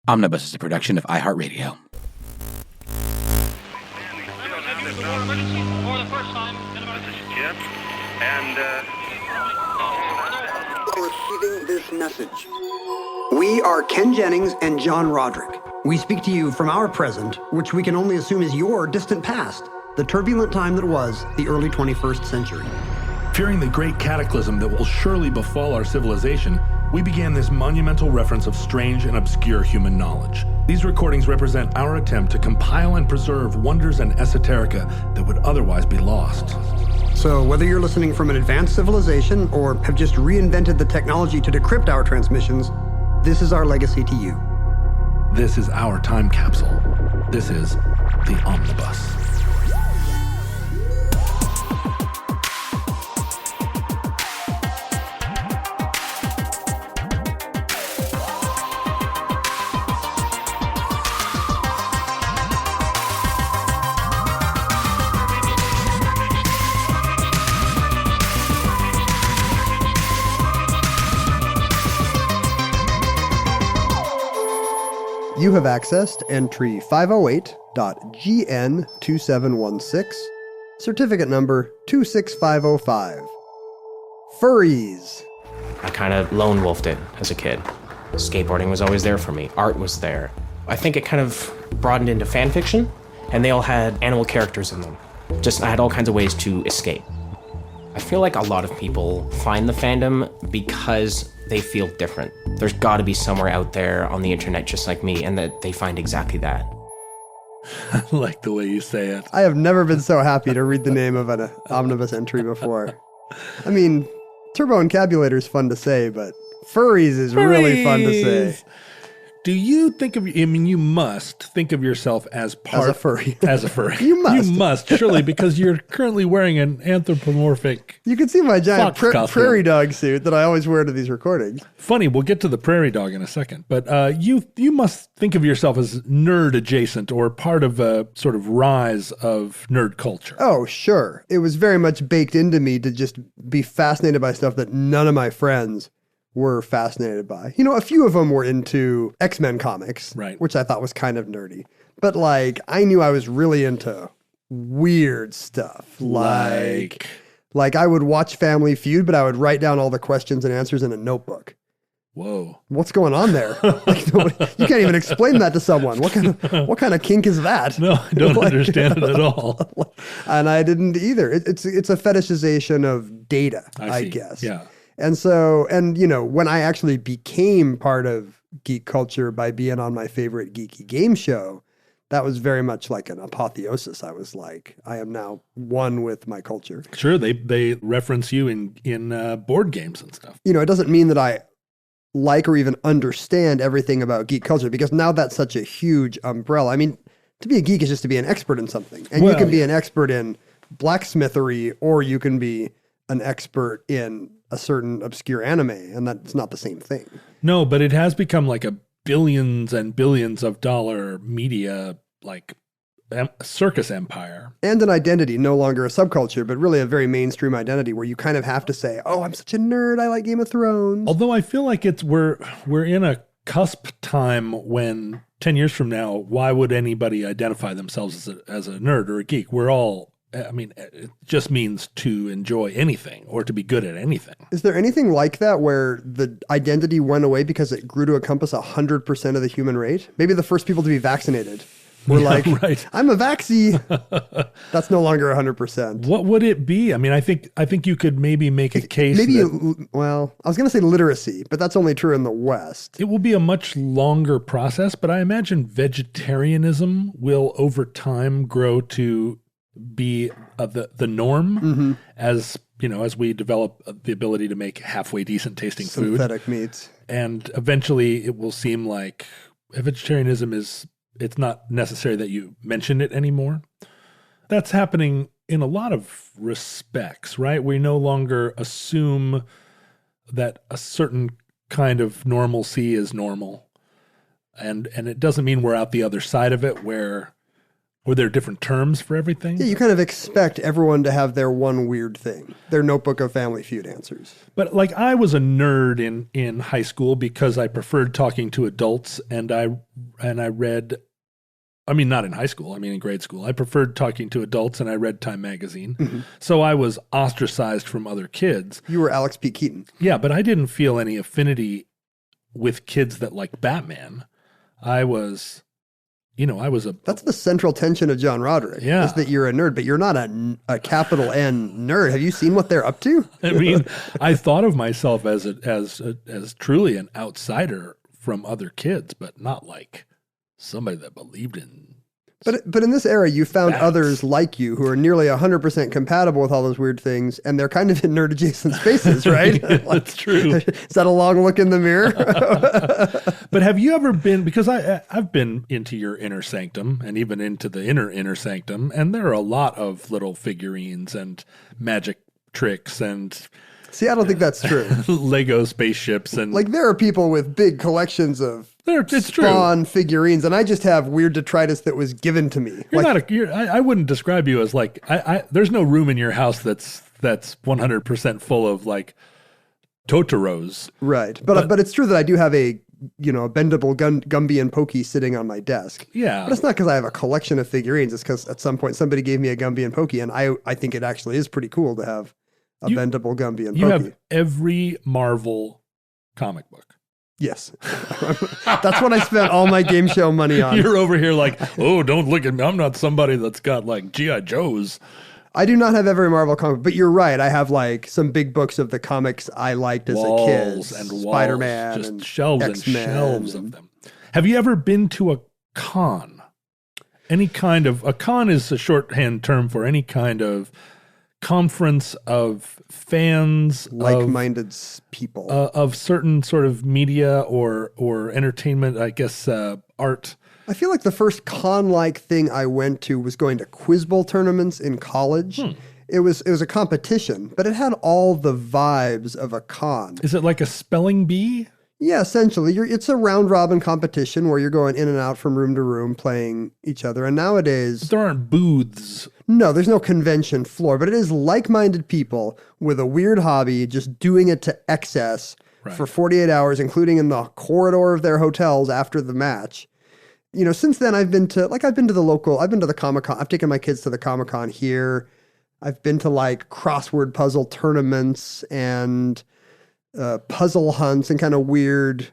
Omnibus is a production of iHeartRadio. This is Jim, and receiving this message. We are Ken Jennings and John Roderick. We speak to you from our present, which we can only assume is your distant past, the turbulent time that was the early 21st century. Fearing the great cataclysm that will surely befall our civilization, we began this monumental reference of strange and obscure human knowledge. These recordings represent our attempt to compile and preserve wonders and esoterica that would otherwise be lost. So whether you're listening from an advanced civilization or have just reinvented the technology to decrypt our transmissions, this is our legacy to you. This is our time capsule. This is the Omnibus. You have accessed entry 508.GN2716, certificate number 26505. Furries. I kind of lone wolfed it as a kid. Skateboarding was always there for me. Art was there. I think it kind of broadened into fan fiction, and they all had animal characters in them. Just, I had all kinds of ways to escape. I feel like a lot of people find the fandom because they feel different. There's got to be somewhere out there on the internet just like me, and that they find exactly that. I like the way you say it. I have never been so happy to read the name of an omnibus entry before. I mean, Turbo-Encabulator is fun to say, but Furries is really fun to say. Do you think of, I mean, you must think of yourself as part... As a furry. As a furry. You must. You must, surely, because you're currently wearing an anthropomorphic... You can see my giant costume. prairie dog suit that I always wear to these recordings. Funny, we'll get to the prairie dog in a second, but you must think of yourself as nerd adjacent or part of a sort of rise of nerd culture. Oh, sure. It was very much baked into me to just be fascinated by stuff that none of my friends were fascinated by. You know, a few of them were into X-Men comics, right, which I thought was kind of nerdy. But like, I knew I was really into weird stuff. Like I would watch Family Feud, but I would write down all the questions and answers in a notebook. Whoa. What's going on there? Like, you can't even explain that to someone. What kind of kink is that? No, I don't understand it at all. And I didn't either. It's a fetishization of data, I guess. Yeah. And so, and you know, when I actually became part of geek culture by being on my favorite geeky game show, that was very much like an apotheosis. I was like, I am now one with my culture. Sure, they reference you in board games and stuff. You know, it doesn't mean that I like or even understand everything about geek culture, because now that's such a huge umbrella. I mean, to be a geek is just to be an expert in something. And you can be an expert in blacksmithery, or you can be an expert in a certain obscure anime, and that's not the same thing. No, but it has become like a billions and billions of dollar media, like circus empire. And an identity, no longer a subculture, but really a very mainstream identity where you kind of have to say, oh, I'm such a nerd, I like Game of Thrones. Although I feel like we're in a cusp time when 10 years from now, why would anybody identify themselves as a nerd or a geek? We're all, I mean, it just means to enjoy anything or to be good at anything. Is there anything like that where the identity went away because it grew to encompass 100% of the human race? Maybe the first people to be vaccinated were right. I'm a vaxie. That's no longer 100%. What would it be? I mean, I think you could maybe make a case. Well, I was going to say literacy, but that's only true in the West. It will be a much longer process, but I imagine vegetarianism will over time grow to be the norm, as you know, as we develop the ability to make halfway decent tasting synthetic meats, and eventually it will seem like vegetarianism it's not necessary that you mention it anymore. That's happening in a lot of respects, right? We no longer assume that a certain kind of normalcy is normal, and it doesn't mean we're out the other side of it where Were there different terms for everything? Yeah, you kind of expect everyone to have their one weird thing, their notebook of Family Feud answers. But like I was a nerd in high school because I preferred talking to adults, and I read. I mean, not in high school. I mean, in grade school, I preferred talking to adults, and I read Time magazine. Mm-hmm. So I was ostracized from other kids. You were Alex P. Keaton. Yeah, but I didn't feel any affinity with kids that like Batman. I was a... That's the central tension of John Roderick. Yeah. Is that you're a nerd, but you're not a capital N nerd. Have you seen what they're up to? I mean, I thought of myself as truly an outsider from other kids, but not like somebody that believed in... But in this era, you found bats. others like you who are nearly 100% compatible with all those weird things, and they're kind of in nerd-adjacent spaces, right? That's true. Is that a long look in the mirror? But have you ever been, because I've been into your inner sanctum and even into the inner sanctum, and there are a lot of little figurines and magic tricks and... See, I don't think that's true. Lego spaceships and... Like, there are people with big collections of it's Spawn figurines, and I just have weird detritus that was given to me. I wouldn't describe you as like... there's no room in your house that's 100% full of like Totoros. Right. But it's true that I do have a bendable Gumby and Pokey sitting on my desk. Yeah. But it's not because I have a collection of figurines. It's because at some point somebody gave me a Gumby and Pokey, and I think it actually is pretty cool to have a bendable Gumby and Pokey. You have every Marvel comic book. Yes. That's what I spent all my game show money on. You're over here like, oh, don't look at me. I'm not somebody that's got like G.I. Joes. I do not have every Marvel comic, but you're right. I have like some big books of the comics I liked as a kid. Spider-Man, just and shelves X-Men, and shelves of them. Have you ever been to a con? A con is a shorthand term for any kind of conference of fans, like-minded people, of certain sort of media or entertainment, I guess, art. I feel like the first con-like thing I went to was going to Quiz Bowl tournaments in college. It was a competition, but it had all the vibes of a con. Is it like a spelling bee? Yeah, essentially. It's a round-robin competition where you're going in and out from room to room playing each other. And nowadays... But there aren't booths. No, there's no convention floor, but it is like-minded people with a weird hobby just doing it to excess for 48 hours, including in the corridor of their hotels after the match. Since then I've been to the Comic-Con. I've taken my kids to the Comic-Con here. I've been to like crossword puzzle tournaments and puzzle hunts and kind of weird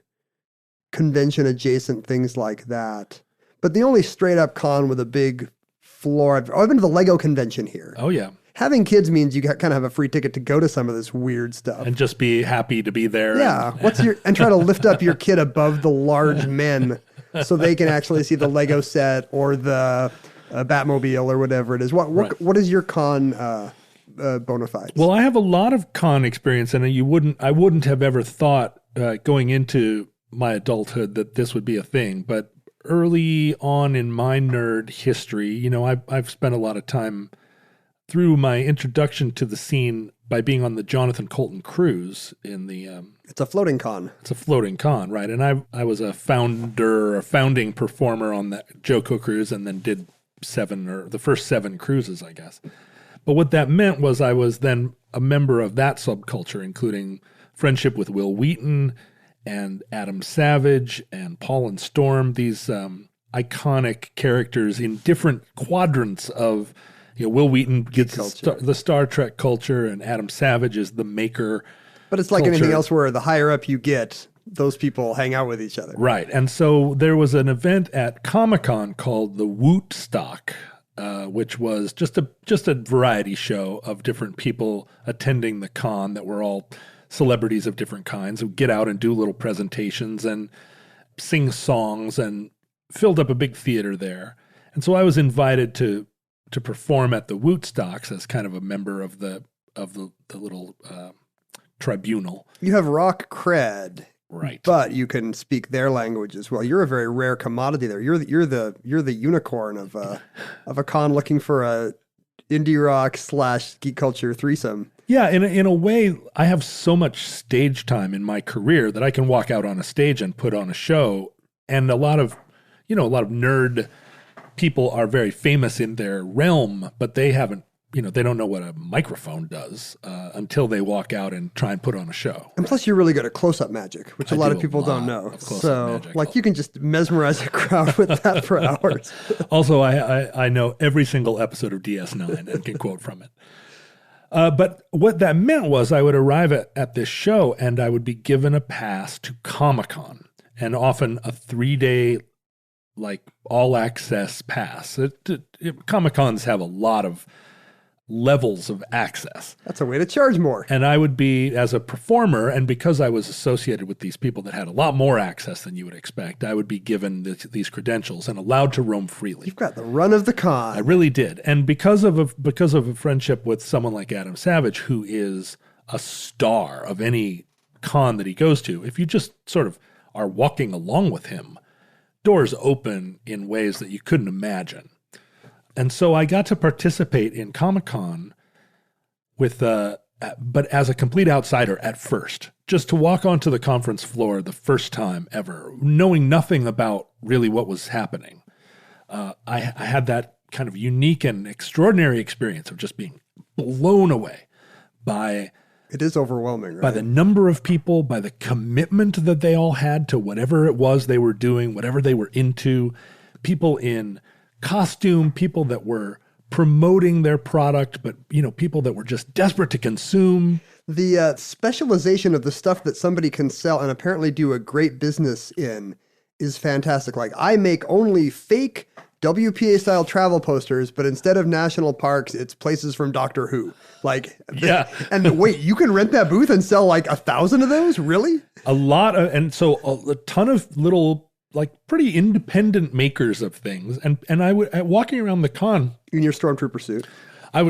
convention adjacent things like that. But the only straight up con with a big floor, I've been to the Lego convention here. Oh yeah. Having kids means you kind of have a free ticket to go to some of this weird stuff. And just be happy to be there. Yeah. And try to lift up your kid above the large men so they can actually see the Lego set or the Batmobile or whatever it is. What is your con bona fides? Well, I have a lot of con experience, and I wouldn't have ever thought going into my adulthood that this would be a thing. But early on in my nerd history, I've spent a lot of time through my introduction to the scene by being on the Jonathan Colton cruise in the... It's a floating con. It's a floating con, right? And I was a founding performer on that JoCo cruise, and then did the first 7 cruises, I guess. But what that meant was I was then a member of that subculture, including friendship with Will Wheaton and Adam Savage and Paul and Storm, these iconic characters in different quadrants of, Will Wheaton gets the Star Trek culture, and Adam Savage is the maker. But it's like anything else where the higher up you get, those people hang out with each other. Right. And so there was an event at Comic-Con called the Wootstock, which was just a variety show of different people attending the con that were all celebrities of different kinds who get out and do little presentations and sing songs, and filled up a big theater there. And so I was invited to perform at the Wootstocks as kind of a member of the little tribunal. You have rock cred. Right. But you can speak their language as well. You're a very rare commodity there. You're the unicorn of a con looking for a indie rock / geek culture threesome. Yeah, in a way, I have so much stage time in my career that I can walk out on a stage and put on a show, and a lot of nerd people are very famous in their realm, but they haven't, they don't know what a microphone does until they walk out and try and put on a show. And plus, you're really good at close-up magic, which a lot of people don't know. So, you can just mesmerize a crowd with that for hours. Also, I know every single episode of DS9 and can quote from it. But what that meant was I would arrive at this show and I would be given a pass to Comic-Con, and often a 3-day, all-access pass. Comic-Cons have a lot of levels of access. That's a way to charge more. And I would be, as a performer, and because I was associated with these people that had a lot more access than you would expect, I would be given these credentials and allowed to roam freely. You've got the run of the con. I really did. And because of a friendship with someone like Adam Savage, who is a star of any con that he goes to, if you just sort of are walking along with him, doors open in ways that you couldn't imagine. And so I got to participate in Comic-Con but as a complete outsider at first, just to walk onto the conference floor the first time ever, knowing nothing about really what was happening. I had that kind of unique and extraordinary experience of just being blown away by... It is overwhelming, right? By the number of people, by the commitment that they all had to whatever it was they were doing, whatever they were into, people in costume, people that were promoting their product, but people that were just desperate to consume. The specialization of the stuff that somebody can sell and apparently do a great business in is fantastic. I make only fake WPA style travel posters, but instead of national parks, it's places from Doctor Who. Yeah. And wait, you can rent that booth and sell 1,000 of those? Really? A lot of, and so a ton of little, pretty independent makers of things. And I would, walking around the con. In your Stormtrooper suit.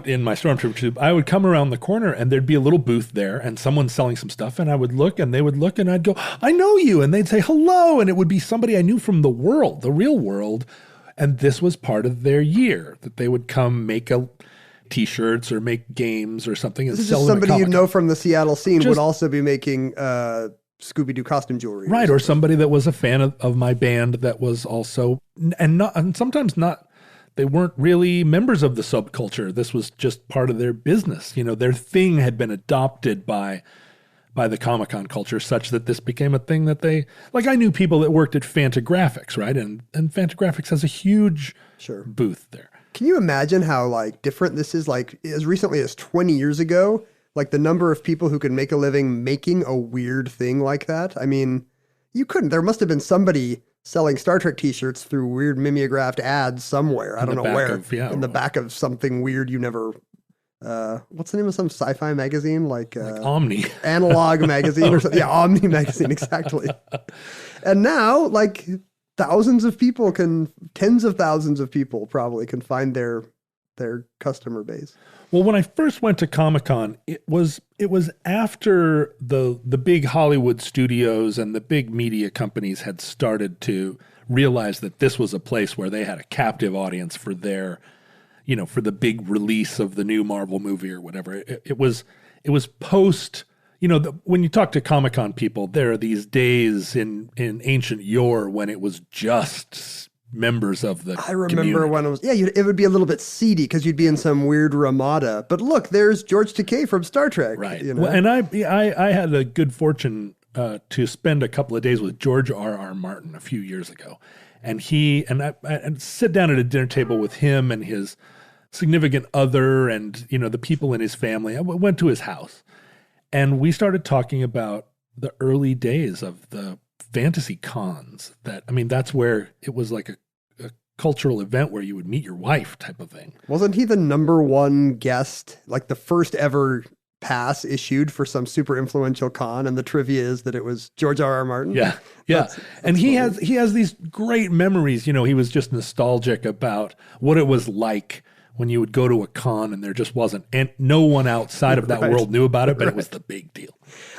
In my Stormtrooper suit, I would come around the corner and there'd be a little booth there and someone selling some stuff, and I would look and they would look and I'd go, I know you. And they'd say, hello. And it would be somebody I knew from the real world. And this was part of their year, that they would come make T-shirts or make games or something and sell them. Somebody you know from the Seattle scene would also be making Scooby-Doo costume jewelry. Right, or somebody that was a fan of my band that was also, and sometimes not, they weren't really members of the subculture. This was just part of their business. Their thing had been adopted by the Comic-Con culture, such that this became a thing that they, I knew people that worked at Fantagraphics, right? And Fantagraphics has a huge booth there. Can you imagine how different this is? As recently as 20 years ago, the number of people who could make a living making a weird thing like that. I mean, you couldn't. There must have been somebody selling Star Trek T-shirts through weird mimeographed ads somewhere. I don't know where. In the back of something weird you never... what's the name of some sci-fi magazine? Like Omni. Analog magazine or something. Yeah, Omni magazine, exactly. And now, tens of thousands of people probably can find their customer base. Well, when I first went to Comic-Con, it was after the big Hollywood studios and the big media companies had started to realize that this was a place where they had a captive audience for their, for the big release of the new Marvel movie or whatever. It was post, when you talk to Comic-Con people, there are these days in ancient yore when it was just members of the remember when it was, it would be a little bit seedy because you'd be in some weird Ramada. But look, there's George Takei from Star Trek. Right. Well, and I had a good fortune to spend a couple of days with George R.R. Martin a few years ago. And I sit down at a dinner table with him and his significant other and, the people in his family. I went to his house and we started talking about the early days of the fantasy cons. That's where it was like a cultural event where you would meet your wife type of thing. Wasn't he the number one guest, the first ever pass issued for some super influential con? And the trivia is that it was George R.R. Martin. Yeah. That's and he has these great memories. He was just nostalgic about what it was like when you would go to a con and there just wasn't, and no one outside of that world knew about it, but it was the big deal.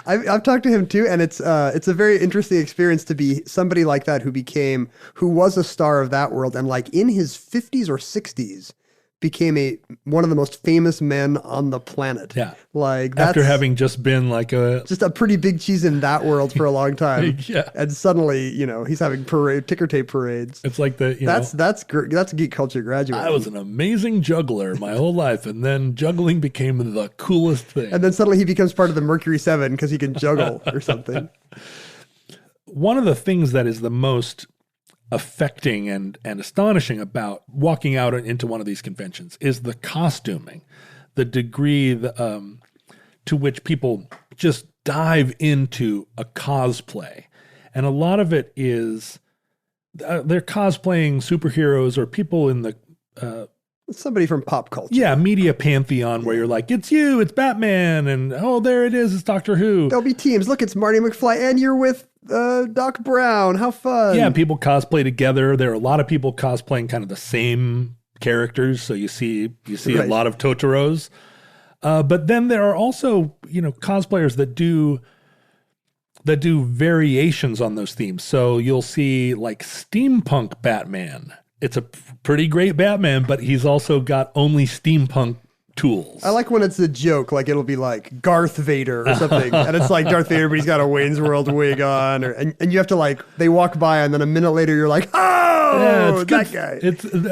I've talked to him too, and it's a very interesting experience to be somebody like that who was a star of that world, and in his 50s or 60s became one of the most famous men on the planet. Yeah. Like that's After having just been like just a pretty big cheese in that world for a long time. Yeah. And suddenly, he's having ticker tape parades. it's like That's geek culture graduate. I was an amazing juggler my whole life, and then juggling became the coolest thing. And then suddenly he becomes part of the Mercury 7 because he can juggle or something. One of the things that is the most affecting and astonishing about walking out into one of these conventions is the costuming, the degree to which people just dive into a cosplay. And a lot of it is they're cosplaying superheroes or people in the Somebody from pop culture. yeah, media pantheon where you're like, it's you, it's Batman, and oh, there it is, it's Doctor Who. There'll be teams. Look, it's Marty McFly, and you're with Doc Brown. How fun. Yeah, people cosplay together. There are a lot of people cosplaying kind of the same characters. So you see a Right. lot of Totoros. But then there are also, cosplayers that do variations on those themes. So you'll see like steampunk Batman. It's a pretty great Batman, but he's also got only steampunk tools. I like when it's a joke, like it'll be like Garth Vader or something, and it's like Darth Vader, but he's got a Wayne's World wig on, and you have to they walk by, and then a minute later you're like, oh, it's that good. guy.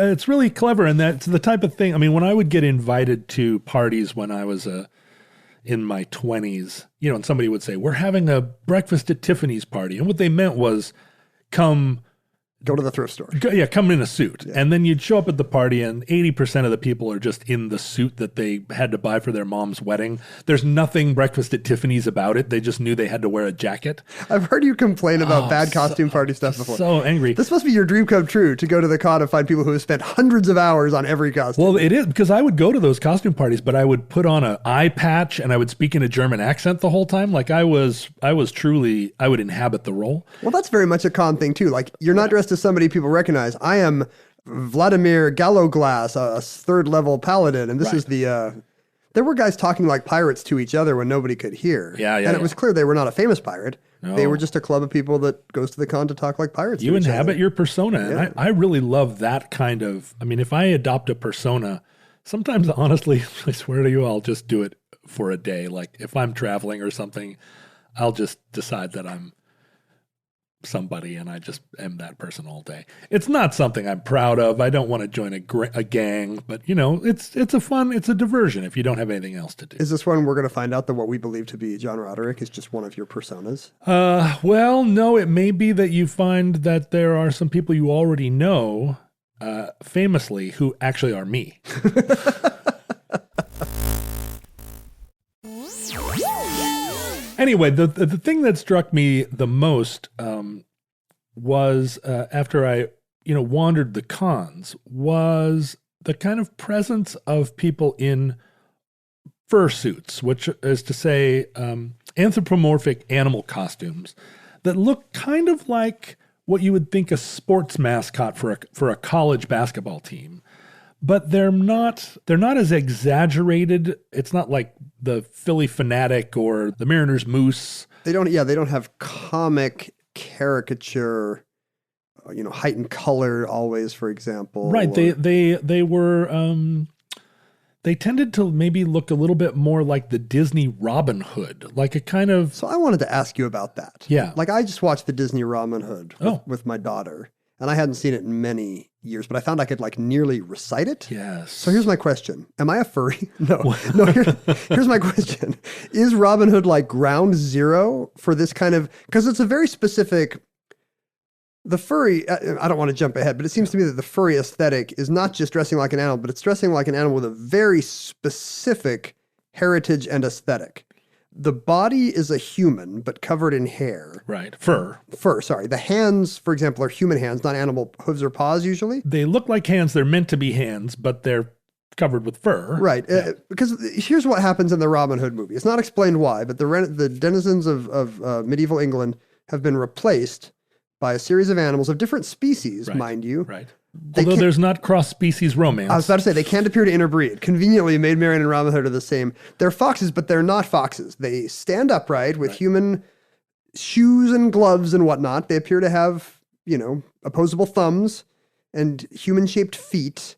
It's really clever, and that's the type of thing. I mean, when I would get invited to parties when I was in my 20s, and somebody would say, "We're having a breakfast at Tiffany's party," and what they meant was, come Go to the thrift store. come in a suit. Yeah. And then you'd show up at the party and 80% of the people are just in the suit that they had to buy for their mom's wedding. There's nothing breakfast at Tiffany's about it. They just knew they had to wear a jacket. I've heard you complain about bad costume party stuff before. So angry. This must be your dream come true, to go to the con and find people who have spent hundreds of hours on every costume. Well, it is, because I would go to those costume parties, but I would put on an eye patch and I would speak in a German accent the whole time. Like I was truly, I would inhabit the role. Well, that's very much a con thing too. Like you're not dressed as somebody people recognize. I am Vladimir Gallowglass, a third level paladin, and this is the. There were guys talking like pirates to each other when nobody could hear. Yeah, and it was clear they were not a famous pirate. No. They were just a club of people that goes to the con to talk like pirates. You to each inhabit other. your persona. Yeah. And I really love that kind of, I mean, if I adopt a persona, sometimes honestly, I swear to you, I'll just do it for a day. Like if I'm traveling or something, I'll just decide that I'm somebody and I just am that person all day. It's not something I'm proud of. I don't want to join a gang, but it's a diversion if you don't have anything else to do. Is this one we're going to find out that what we believe to be John Roderick is just one of your personas? Well, no, it may be that you find that there are some people you already know, famously, who actually are me. Anyway, the thing that struck me the most was after I wandered the cons was the kind of presence of people in fursuits, which is to say anthropomorphic animal costumes that look kind of like what you would think a sports mascot for a college basketball team. But they're not as exaggerated. It's not like the Philly Fanatic or the Mariners Moose. They don't have comic caricature, heightened color always, for example. Right. They were they tended to maybe look a little bit more like the Disney Robin Hood, like a kind of. So I wanted to ask you about that. Yeah. Like I just watched the Disney Robin Hood with my daughter, and I hadn't seen it in many years, but I found I could nearly recite it. Yes. So here's my question. Am I a furry? No. Here's my question. Is Robin Hood like ground zero for this kind of, because it's a very specific, the furry, I don't want to jump ahead, but it seems to me that the furry aesthetic is not just dressing like an animal, but it's dressing like an animal with a very specific heritage and aesthetic. The body is a human, but covered in hair. Right. Fur, sorry. The hands, for example, are human hands, not animal hooves or paws usually. They look like hands. They're meant to be hands, but they're covered with fur. Right. Yeah. Because here's what happens in the Robin Hood movie. It's not explained why, but the denizens of medieval England have been replaced by a series of animals of different species, mind you. Right. Although there's not cross-species romance. I was about to say, they can't appear to interbreed. Conveniently, Maid Marian and Robin Hood are the same. They're foxes, but they're not foxes. They stand upright with human shoes and gloves and whatnot. They appear to have, opposable thumbs and human-shaped feet.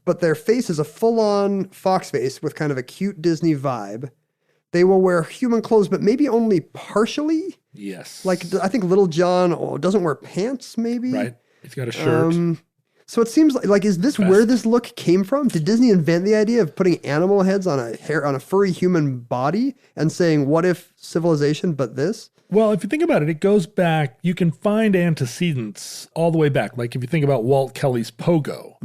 but their face is a full-on fox face with kind of a cute Disney vibe. They will wear human clothes, but maybe only partially. Yes. Like, I think Little John doesn't wear pants, maybe. Right. He's got a shirt. So it seems like is this where this look came from? Did Disney invent the idea of putting animal heads on a furry human body and saying, what if civilization but this? Well, if you think about it, it goes back, you can find antecedents all the way back. Like if you think about Walt Kelly's Pogo,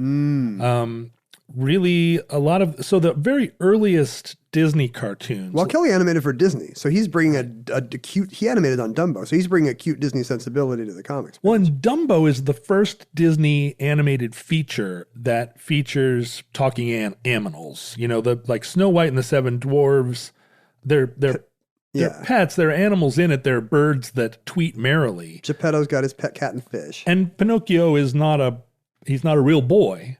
really a lot of, so the very earliest Disney cartoons. Well, Kelly animated for Disney, so he's bringing a cute, he animated on Dumbo, so he's bringing a cute Disney sensibility to the comics. Well, and Dumbo is the first Disney animated feature that features talking animals. You know, like Snow White and the Seven Dwarves, they're pets, they're animals in it, they're birds that tweet merrily. Geppetto's got his pet cat and fish. And Pinocchio is he's not a real boy,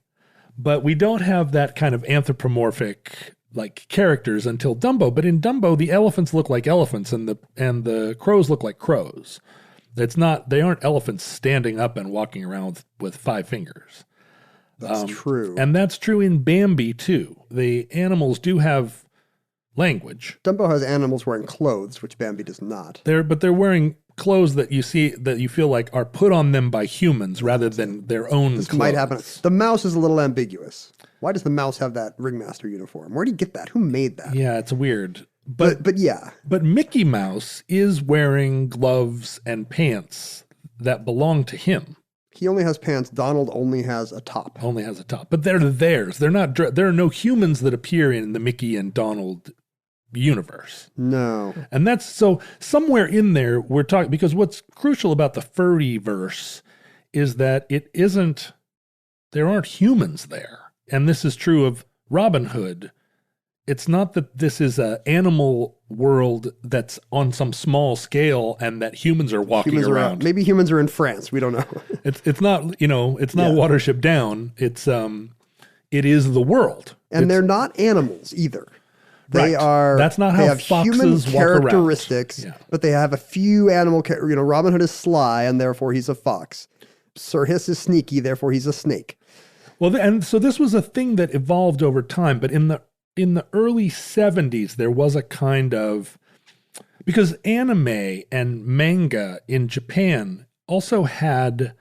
but we don't have that kind of anthropomorphic like characters until Dumbo. But in Dumbo, the elephants look like elephants and the crows look like crows. They aren't elephants standing up and walking around with 5 fingers. That's true. And that's true in Bambi too. The animals do have language. Dumbo has animals wearing clothes, which Bambi does not. But they're wearing clothes that you see that you feel like are put on them by humans rather than their own This clothes. might happen. The mouse is a little ambiguous. Why does the mouse have that ringmaster uniform? Where did he get that? Who made that? Yeah, it's weird. But yeah. But Mickey Mouse is wearing gloves and pants that belong to him. He only has pants. Donald only has a top. But they're theirs. They're not. There are no humans that appear in the Mickey and Donald universe. No. And that's so somewhere in there we're talking, because what's crucial about the furry verse is that there aren't humans there. And this is true of Robin Hood. It's not that this is an animal world that's on some small scale and that humans are walking around. Maybe humans are in France. We don't know. It's not, it's not Watership Down. It is the world. And they're not animals either. They right. are. That's not how they have foxes human walk characteristics, around. Yeah. but they have a few animal. Robin Hood is sly, and therefore he's a fox. Sir Hiss is sneaky, therefore he's a snake. Well, and so this was a thing that evolved over time, but in the early 70s, there was a kind of, because anime and manga in Japan also had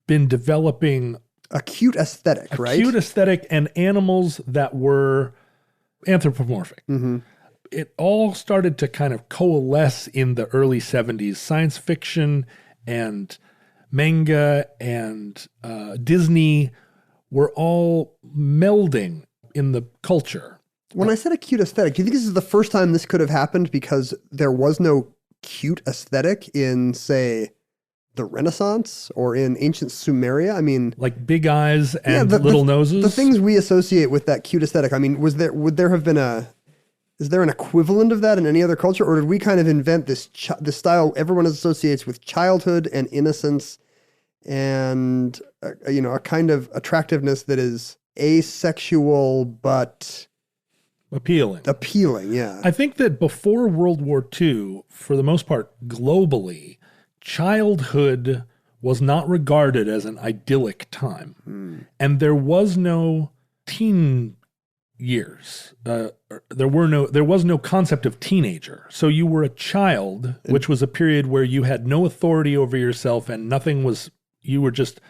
been developing a cute aesthetic, right? A cute aesthetic and animals that were anthropomorphic. Mm-hmm. It all started to kind of coalesce in the early 70s. Science fiction and manga and Disney were all melding in the culture. When I said a cute aesthetic, do you think this is the first time this could have happened because there was no cute aesthetic in, say, the Renaissance or in ancient Sumeria? I mean, like big eyes and little noses. The things we associate with that cute aesthetic. I mean, is there an equivalent of that in any other culture, or did we kind of invent this style everyone associates with childhood and innocence, and a kind of attractiveness that is asexual but appealing? Yeah. I think that before World War II, for the most part, globally, childhood was not regarded as an idyllic time. And there was no teen years. There was no concept of teenager. So you were a child, which was a period where you had no authority over yourself and you were just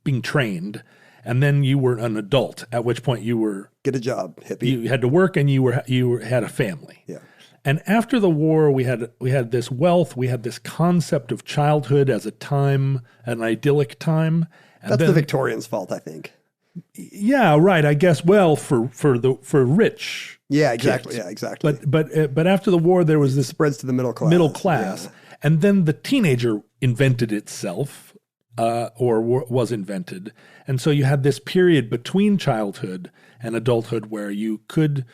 being trained. And then you were an adult, at which point you were... Get a job, hippie. You had to work and you had a family. Yeah. And after the war, we had this wealth, we had this concept of childhood as a time, an idyllic time. And That's the Victorians' fault, I think. Yeah, right. I guess. Well, for rich. Yeah, exactly. Kids. Yeah, exactly. But after the war, there was this spreads to the middle class. Yeah. And then the teenager invented itself, was invented, and so you had this period between childhood and adulthood where you could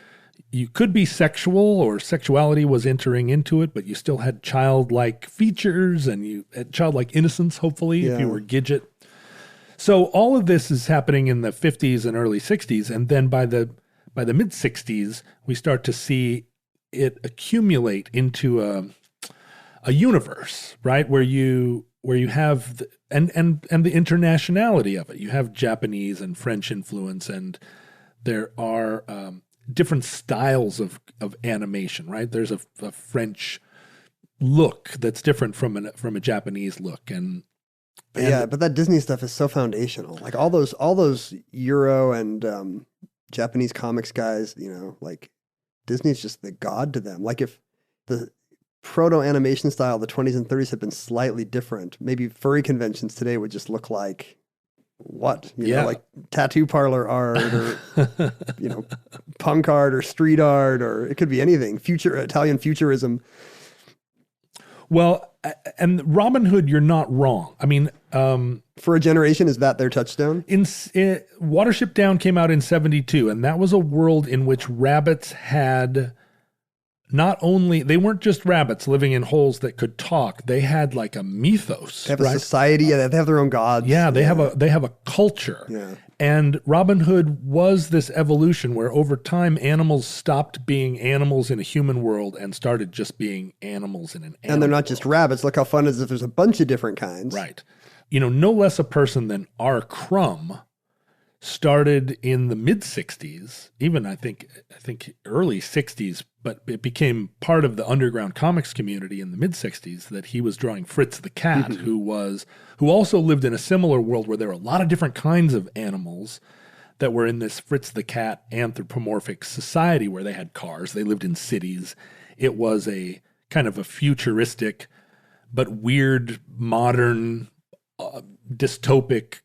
be sexual, or sexuality was entering into it, but you still had childlike features and you had childlike innocence, hopefully, if you were Gidget. So all of this is happening in the 50s and early 60s. And then by the mid 60s, we start to see it accumulate into a universe, right? Where you where you have and the internationality of it. You have Japanese and French influence, and there are different styles of animation, right? There's a French look that's different from a Japanese look, and but that Disney stuff is so foundational. Like all those Euro and Japanese comics guys, like Disney's just the god to them. Like if the proto animation style of the 20s and 30s had been slightly different, maybe furry conventions today would just look like what? Like tattoo parlor art or punk art or street art, or it could be anything. Italian futurism. Well, and Robin Hood, you're not wrong. I mean, for a generation, is that their touchstone? Watership Down came out in 1972, and that was a world in which rabbits had they weren't just rabbits living in holes that could talk. They had like a mythos. They have a society. They have their own gods. Yeah, they have a culture. Yeah. And Robin Hood was this evolution where over time animals stopped being animals in a human world and started just being animals in an animal And they're not just rabbits. Look how fun it is if there's a bunch of different kinds. Right. No less a person than R. Crumb started in the mid-'60s, even I think early 60s, but it became part of the underground comics community in the mid-'60s that he was drawing Fritz the Cat, who also lived in a similar world where there were a lot of different kinds of animals that were in this Fritz the Cat anthropomorphic society where they had cars, they lived in cities. It was a kind of a futuristic but weird, modern, dystopic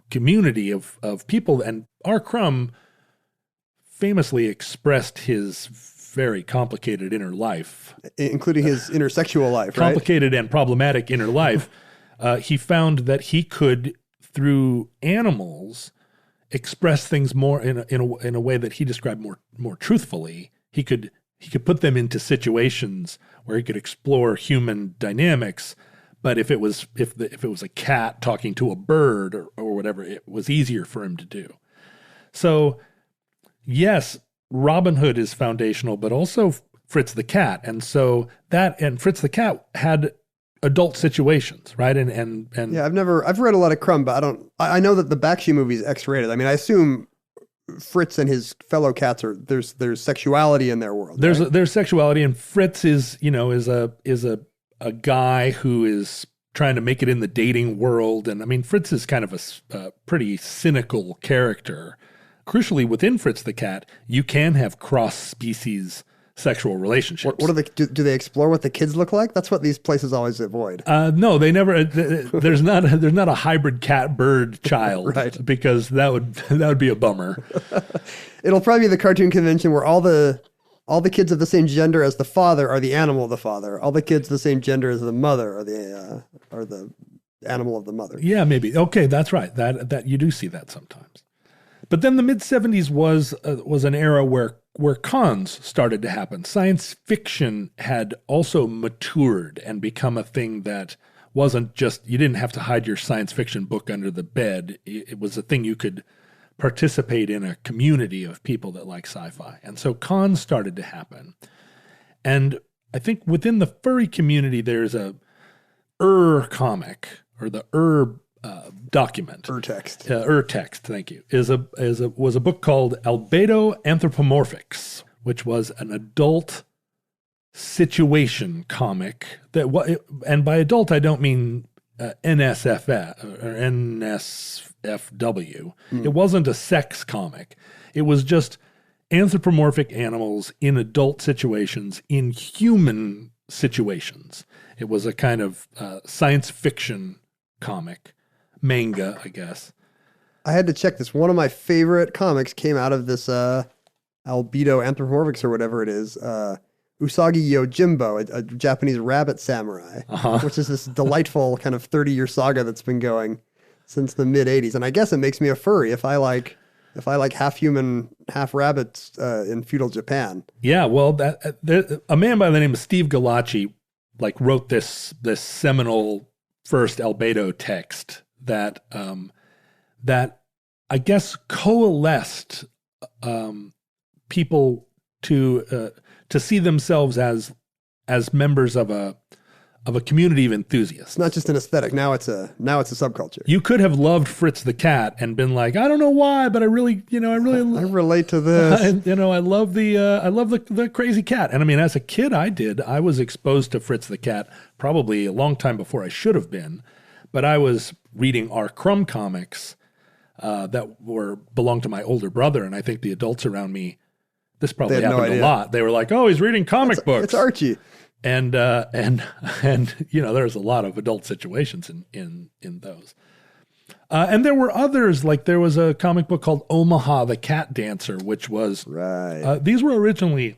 community of people. And R. Crumb famously expressed his very complicated inner life. Including his intersexual life, right? Complicated and problematic inner life. He found that he could, through animals, express things more in a way that he described more truthfully. He could put them into situations where he could explore human dynamics. But if it was a cat talking to a bird or whatever, it was easier for him to do. So, yes, Robin Hood is foundational, but also Fritz the Cat. And so Fritz the Cat had adult situations, right? And yeah, I've read a lot of Crumb, but I know that the Bakshi movie is X-rated. I mean, I assume Fritz and his fellow cats there's sexuality in their world. There's sexuality, and Fritz is a guy who is trying to make it in the dating world. And I mean, Fritz is kind of a pretty cynical character. Crucially, within Fritz the Cat, you can have cross-species sexual relationships. What do they explore what the kids look like? That's what these places always avoid. No, they never. There's not a hybrid cat bird child, right? Because that would be a bummer. It'll probably be the cartoon convention where all the kids of the same gender as the father are the animal of the father. All the kids of the same gender as the mother are the animal of the mother. Yeah, maybe. Okay, that's right. That you do see that sometimes. But then the mid-'70s was an era where cons started to happen. Science fiction had also matured and become a thing that wasn't just, you didn't have to hide your science fiction book under the bed. It was a thing you could participate in, a community of people that like sci-fi. And so cons started to happen. And I think within the furry community, there's a comic, or the document. Urtext. Urtext, thank you. Was a book called Albedo Anthropomorphics, which was an adult situation comic and by adult I don't mean NSFW or NSFW. It wasn't a sex comic. It was just anthropomorphic animals in adult situations, in human situations. It was a kind of science fiction comic, manga, I guess. I had to check this. One of my favorite comics came out of this Albedo Anthropomorphics or whatever it is. Usagi Yojimbo, a Japanese rabbit samurai, which is this delightful kind of 30-year saga that's been going since the mid-'80s. And I guess it makes me a furry if I like half human, half rabbits in feudal Japan. Yeah, well, a man by the name of Steve Galacci wrote this seminal first Albedo text that I guess coalesced people to see themselves as members of community of enthusiasts. It's not just an aesthetic. Now it's a subculture. You could have loved Fritz the Cat and been like, I don't know why, but I relate to this. I love the crazy cat. And I mean, as a kid, I was exposed to Fritz the Cat probably a long time before I should have been, but I was reading R. Crumb comics that belonged to my older brother, and I think the adults around me, this probably happened a lot. They were like, "Oh, he's reading comic books." It's Archie. And there's a lot of adult situations in those. And there were others, like there was a comic book called Omaha the Cat Dancer, which was right. These were originally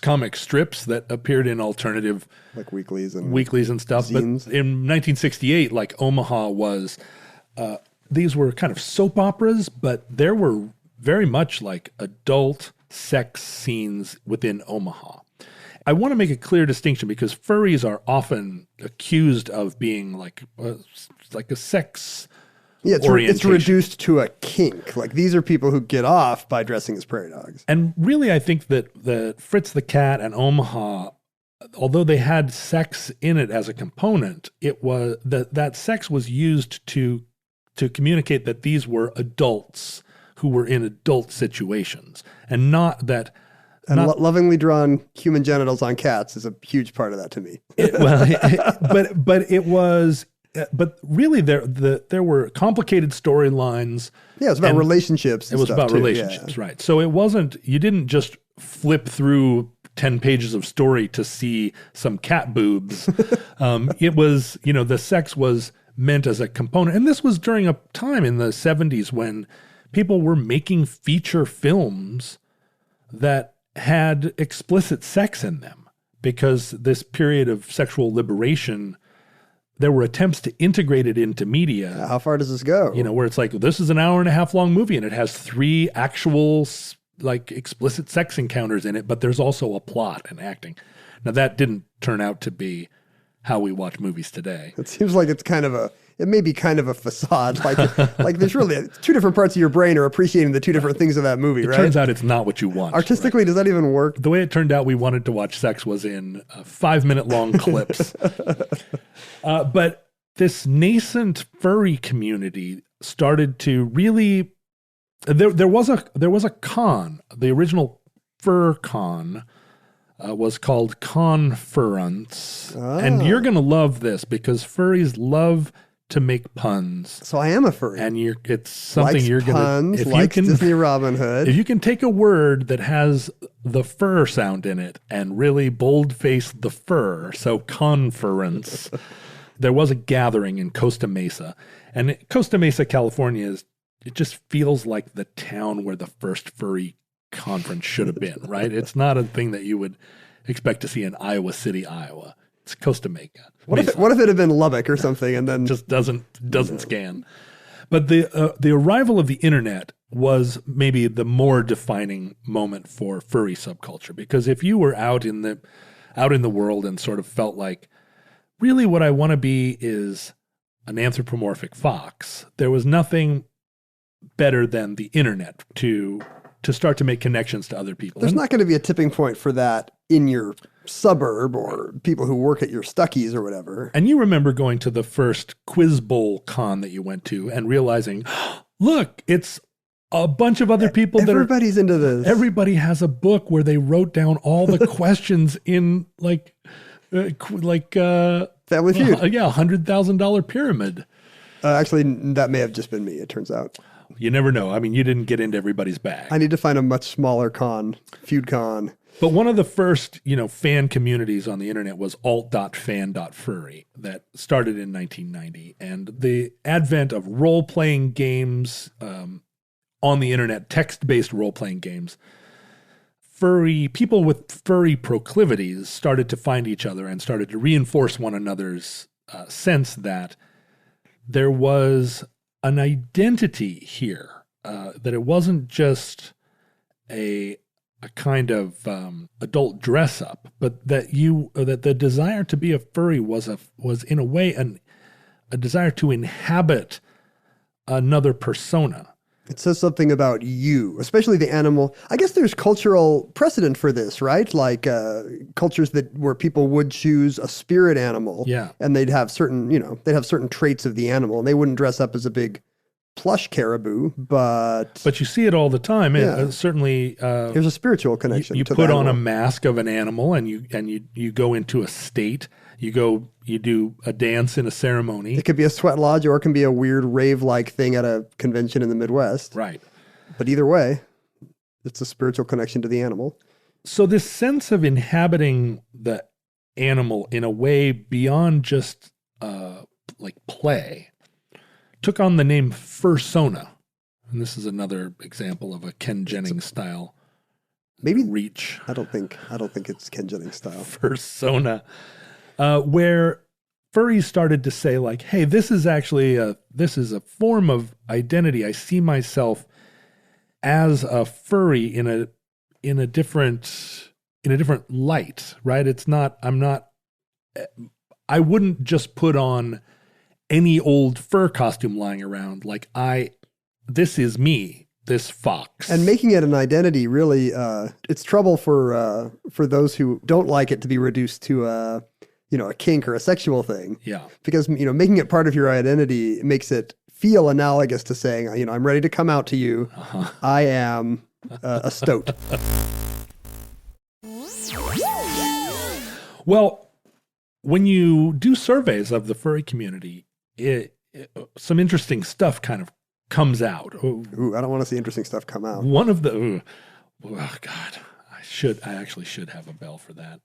comic strips that appeared in alternative like weeklies and stuff. zines. But in 1968, like Omaha was, these were kind of soap operas, but there were very much like adult sex scenes within Omaha. I want to make a clear distinction because furries are often accused of being like a sex it's reduced to a kink. Like these are people who get off by dressing as prairie dogs. And really, I think that the Fritz the Cat and Omaha, although they had sex in it as a component, it was that sex was used to communicate that these were adults who were in adult situations, and not that. And lovingly drawn human genitals on cats is a huge part of that to me. But really, there were complicated storylines. Yeah, it was about relationships. It was about relationships, right? So it wasn't. You didn't just flip through 10 pages of story to see some cat boobs. It was, the sex was meant as a component, and this was during a time in the 70s when people were making feature films that had explicit sex in them, because this period of sexual liberation, there were attempts to integrate it into media. How far does this go? Where it's like, this is an 1.5 hour long movie and it has 3 actual like explicit sex encounters in it, but there's also a plot and acting. Now that didn't turn out to be how we watch movies today. It seems like it may be kind of a facade. Like there's really 2 different parts of your brain are appreciating the 2 different things of that movie, right? It turns out it's not what you want. Artistically, right? Does that even work? The way it turned out we wanted to watch sex was in 5-minute long clips. But this nascent furry community started to really, there was a con. The original fur con was called Conference. And you're going to love this because furries love to make puns. So I am a furry. And it's something likes you're going to... Likes Disney Robin Hood. If you can take a word that has the fur sound in it and really boldface the fur, so conference, there was a gathering in Costa Mesa. And Costa Mesa, California, it just feels like the town where the first furry conference should have been, right? It's not a thing that you would expect to see in Iowa City, Iowa. It's Costa Mesa. What if it had been Lubbock or something, and then just doesn't scan? But the arrival of the internet was maybe the more defining moment for furry subculture, because if you were out in the world and sort of felt like, really what I want to be is an anthropomorphic fox, there was nothing better than the internet to start to make connections to other people. There's not going to be a tipping point for that in your suburb or people who work at your Stuckies or whatever. And you remember going to the first Quiz Bowl con that you went to and realizing, look, it's a bunch of other people everybody's into this. Everybody has a book where they wrote down all the questions in like Family Feud. $100,000 pyramid. Actually, that may have just been me, it turns out. You never know. I mean, you didn't get into everybody's bag. I need to find a much smaller con, Feud Con. But one of the first, fan communities on the internet was alt.fan.furry that started in 1990. And the advent of role-playing games on the internet, text-based role-playing games, people with furry proclivities started to find each other and started to reinforce one another's sense that there was an identity here, that it wasn't just a kind of adult dress up, but that the desire to be a furry was in a way a desire to inhabit another persona. It says something about you, especially the animal. I guess there's cultural precedent for this, right? Like cultures where people would choose a spirit animal, Yeah. and they'd have certain, they'd have certain traits of the animal, and they wouldn't dress up as a big plush caribou, but you see it all the time. Yeah. Certainly, there's a spiritual connection. you to put the on a animal. mask of an animal, and you go into a state. You do a dance in a ceremony. It could be a sweat lodge, or it can be a weird rave-like thing at a convention in the Midwest. Right. But either way, it's a spiritual connection to the animal. So this sense of inhabiting the animal in a way beyond just like play took on the name fursona. And this is another example of a Ken Jennings style Maybe reach. I don't think it's Ken Jennings style. Fursona, where furries started to say like, hey, this is a form of identity. I see myself as a furry in a different light, right? I wouldn't just put on any old fur costume lying around. Like this is me, this fox. And making it an identity really, it's trouble for those who don't like it to be reduced to a kink or a sexual thing. Yeah. Because, making it part of your identity makes it feel analogous to saying, I'm ready to come out to you. Uh-huh. I am a stoat. Well, when you do surveys of the furry community, some interesting stuff kind of comes out. Ooh, I don't want to see interesting stuff come out. One of the, oh God, I actually should have a bell for that.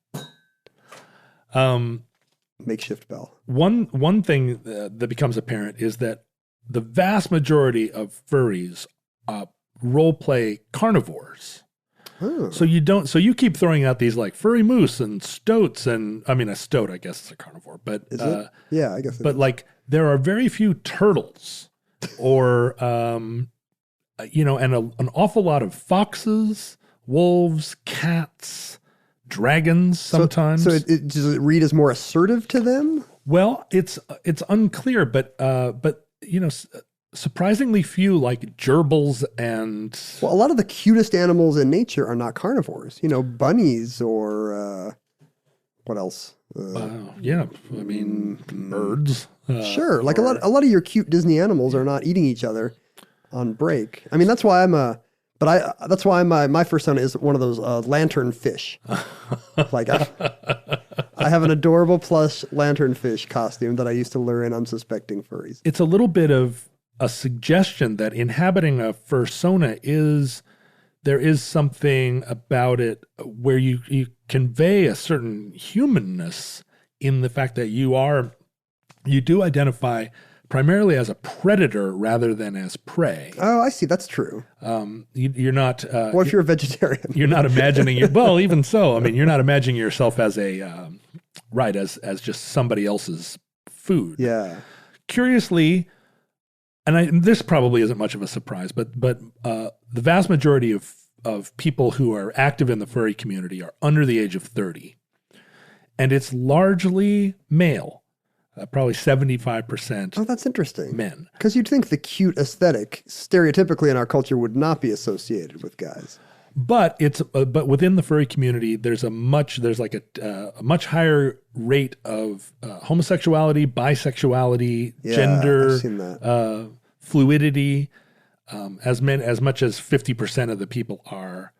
Makeshift bell. One thing that becomes apparent is that the vast majority of furries role play carnivores. Oh. So you keep throwing out these like furry moose and stoats, and I mean a stoat I guess is a carnivore, but Is it? Yeah, I guess it but is. like there are very few turtles or and an awful lot of foxes, wolves, cats, dragons sometimes. So does it read as more assertive to them? Well, it's unclear, but surprisingly few like gerbils and Well, a lot of the cutest animals in nature are not carnivores. Bunnies or what else? yeah, I mean birds. Sure, like a lot of your cute Disney animals are not eating each other on break. I mean, that's why my fursona is one of those lantern fish. Like I have an adorable plush lantern fish costume that I used to lure in unsuspecting furries. It's a little bit of a suggestion that inhabiting a fursona there is something about it where you convey a certain humanness in the fact that you do identify primarily as a predator rather than as prey. Oh, I see. That's true. You're not. What if you're a vegetarian? You're not imagining well, even so. I mean, you're not imagining yourself as as just somebody else's food. Yeah. Curiously, and this probably isn't much of a surprise, but the vast majority of people who are active in the furry community are under the age of 30, and it's largely male. Probably 75%. Oh, that's interesting. Men. Because you'd think the cute aesthetic, stereotypically in our culture, would not be associated with guys. But but within the furry community, there's a much higher rate of homosexuality, bisexuality, Yeah, gender, I've seen that. fluidity. As much as 50% of the people are.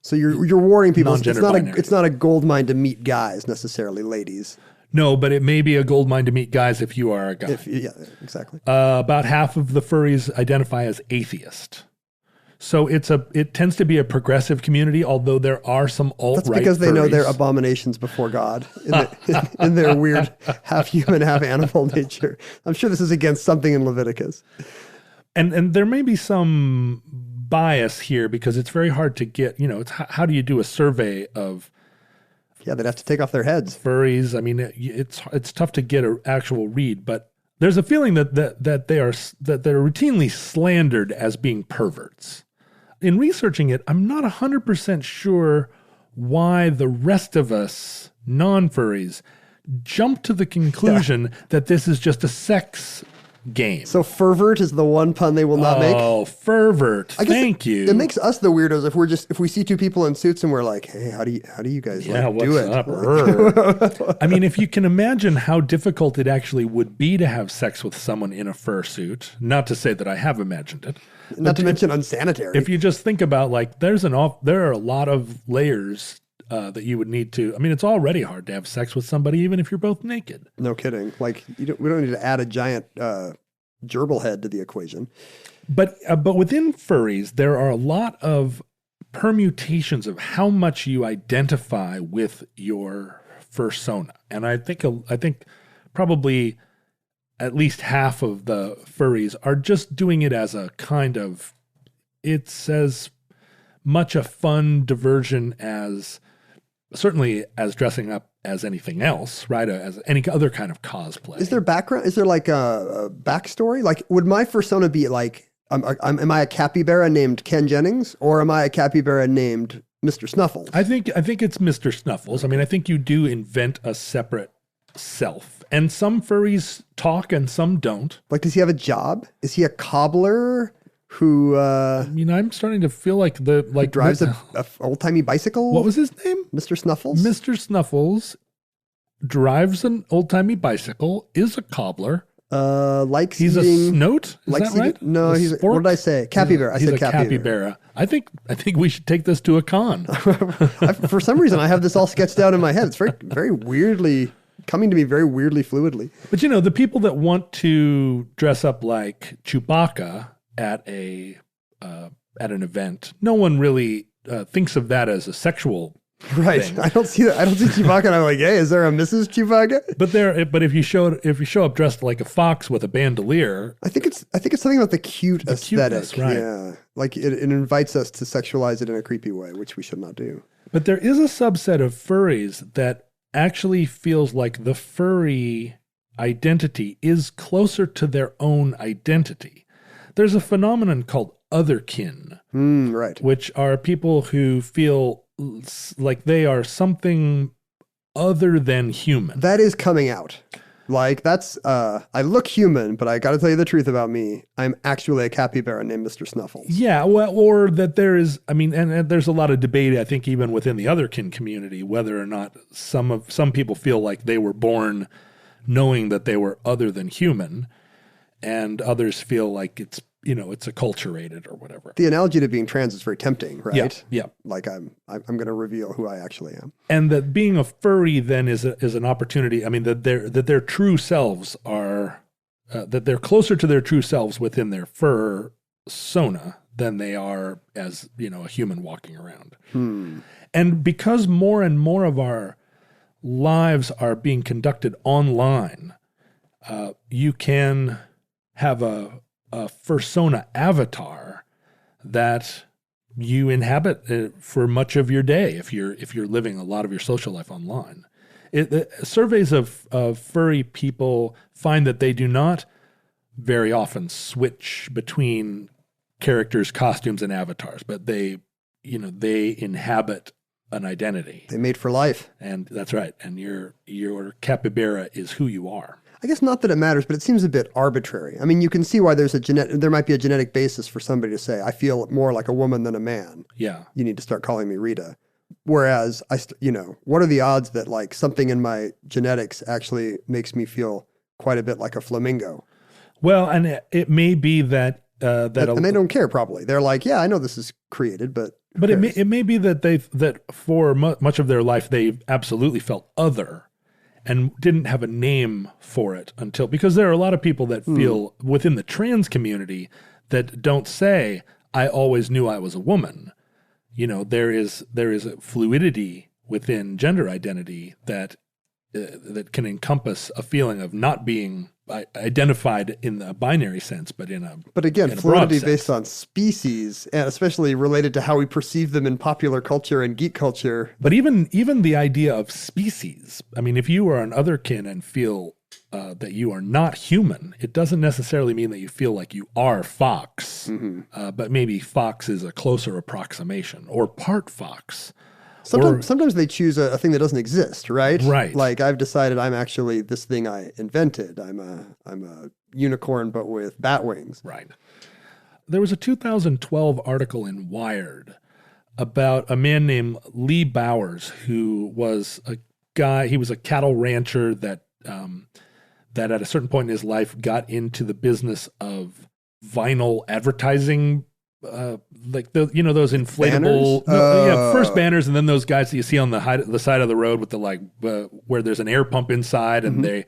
So you're warning people. It's Non-gender not binary. it's not a gold mine to meet guys necessarily, ladies. No, but it may be a gold mine to meet guys if you are a guy. Yeah, exactly. About half of the furries identify as atheist. So it tends to be a progressive community, although there are some alt-right That's because they know furries. they're abominations before God in their weird half human, half animal nature. I'm sure this is against something in Leviticus. And there may be some bias here because it's very hard to get, it's how do you do a survey of Yeah, they'd have to take off their heads. furries? I mean, it's tough to get an actual read, but there's a feeling that they're routinely slandered as being perverts. In researching it, I'm not 100% sure why the rest of us non-furries jump to the conclusion that this is just a sex game. So fervert is the one pun they will not make. Oh, fervert. I guess Thank you. It makes us the weirdos if we see two people in suits and we're like, hey, how do you guys Yeah, like, do it? what's up? I mean, if you can imagine how difficult it actually would be to have sex with someone in a fursuit, not to say that I have imagined it. Not to mention unsanitary. If you just think about like, there are a lot of layers that you would need to. I mean, it's already hard to have sex with somebody, even if you're both naked. No kidding. Like we don't need to add a giant gerbil head to the equation. But within furries, there are a lot of permutations of how much you identify with your fursona, and I think probably at least half of the furries are just doing it as a kind of, it's as much a fun diversion as, certainly as dressing up as anything else, right? As any other kind of cosplay. Is there background? Is there like a backstory? Like, would my fursona be like, am I a capybara named Ken Jennings, or am I a capybara named Mr. Snuffles? I think it's Mr. Snuffles. I mean, I think you do invent a separate self, and some furries talk and some don't. Like, does he have a job? Is he a cobbler who? I mean, I'm starting to feel like drives a old timey bicycle. What was his name? Mr. Snuffles. Mr. Snuffles drives an old timey bicycle. Is a cobbler. Likes he's eating, a snout. Is that right? No, he's a, what did I say? Capybara. He's I said a capybara. I think we should take this to a con. For some reason, I have this all sketched out in my head. It's very weirdly coming to me, very weirdly fluidly. But you know, the people that want to dress up like Chewbacca at an event, no one really thinks of that as a sexual thing. I don't see that. I don't see Chewbacca and I'm like, hey, is there a Mrs. Chewbacca? But if you show up dressed like a fox with a bandolier, I think it's something about the cute aesthetic. Cuteness, right. Yeah. Like it invites us to sexualize it in a creepy way, which we should not do. But there is a subset of furries that actually feels like the furry identity is closer to their own identity. There's a phenomenon called otherkin, right? Which are people who feel like they are something other than human. That is coming out. Like that's, I look human, but I got to tell you the truth about me. I'm actually a capybara named Mr. Snuffles. Yeah, well, or that there is, I mean, and there's a lot of debate, I think, even within the otherkin community, whether or not some people feel like they were born knowing that they were other than human, and others feel like it's acculturated or whatever. The analogy to being trans is very tempting, right? Yeah. Like I'm going to reveal who I actually am. And that being a furry then is an opportunity. I mean, that their true selves are that they're closer to their true selves within their fursona than they are as, a human walking around. And because more and more of our lives are being conducted online, you can have a fursona avatar that you inhabit for much of your day if you're living a lot of your social life online. Surveys of furry people find that they do not very often switch between characters, costumes, and avatars, but they inhabit an identity. They made for life. And that's right. And your capybara is who you are. I guess not that it matters, but it seems a bit arbitrary. I mean, you can see why there might be a genetic basis for somebody to say, I feel more like a woman than a man. Yeah. You need to start calling me Rita. Whereas, what are the odds that like something in my genetics actually makes me feel quite a bit like a flamingo? Well, and it may be that... and they don't care probably. They're like, yeah, I know this is created, but it may be that for much of their life, they absolutely felt other and didn't have a name for it because there are a lot of people that feel within the trans community that don't say, I always knew I was a woman. There is a fluidity within gender identity that can encompass a feeling of not being identified in the binary sense, but again, fluidity based on species, and especially related to how we perceive them in popular culture and geek culture. But even the idea of species, I mean, if you are an otherkin and feel that you are not human, it doesn't necessarily mean that you feel like you are fox, but maybe fox is a closer approximation, or part fox, Sometimes they choose a thing that doesn't exist, right? Right. Like I've decided I'm actually this thing I invented. I'm a unicorn, but with bat wings. Right. There was a 2012 article in Wired about a man named Lee Bowers, who was a guy. He was a cattle rancher that at a certain point in his life got into the business of vinyl advertising. Like those inflatable, first banners, and then those guys that you see on the side of the road with the where there's an air pump inside, and they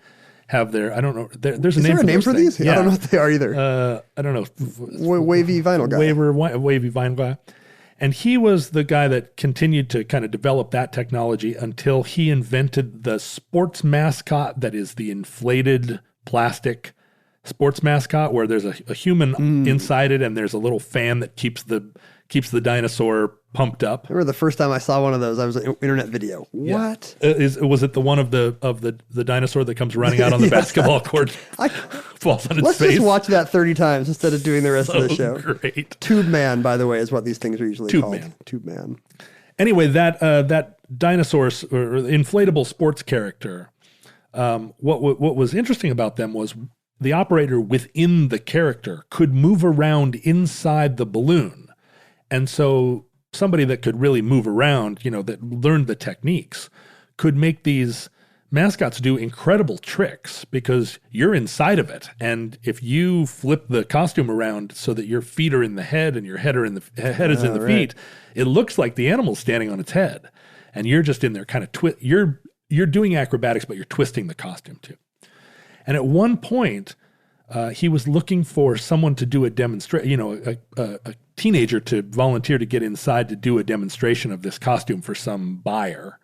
have their, I don't know, there's a name for these. Yeah. I don't know what they are either. I don't know. Wavy vinyl guy. Wavy vinyl guy. And he was the guy that continued to kind of develop that technology until he invented the sports mascot that is the inflated plastic sports mascot where there's a human inside it and there's a little fan that keeps the dinosaur pumped up. I remember the first time I saw one of those, I was an internet video. What? Was it the one of the dinosaur that comes running out on the basketball court? Falls on its Let's face. just watch that 30 times instead of doing the rest of the show. Great. Tube Man, by the way, is what these things are usually called. Tube Man. Anyway, that dinosaur or inflatable sports character, what was interesting about them was the operator within the character could move around inside the balloon. And so somebody that could really move around, that learned the techniques, could make these mascots do incredible tricks because you're inside of it. And if you flip the costume around so that your feet are in the head and your head is in the feet, it looks like the animal's standing on its head. And you're just in there kind of you're doing acrobatics, but you're twisting the costume too. And at one point, he was looking for someone to do a demonstration, a teenager to volunteer to get inside to do a demonstration of this costume for some buyer.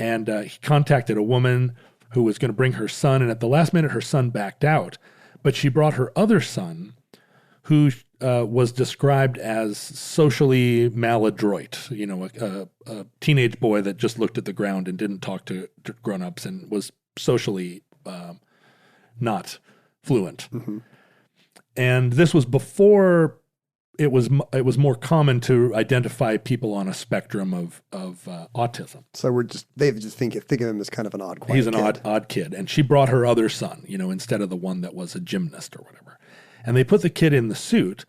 And he contacted a woman who was going to bring her son. And at the last minute, her son backed out. But she brought her other son, who was described as socially maladroit, a teenage boy that just looked at the ground and didn't talk to grown-ups and was socially not fluent. Mm-hmm. And this was before it was more common to identify people on a spectrum of autism. So they just think of him as kind of an odd quiet He's an kid. odd kid. And she brought her other son, instead of the one that was a gymnast or whatever. And they put the kid in the suit,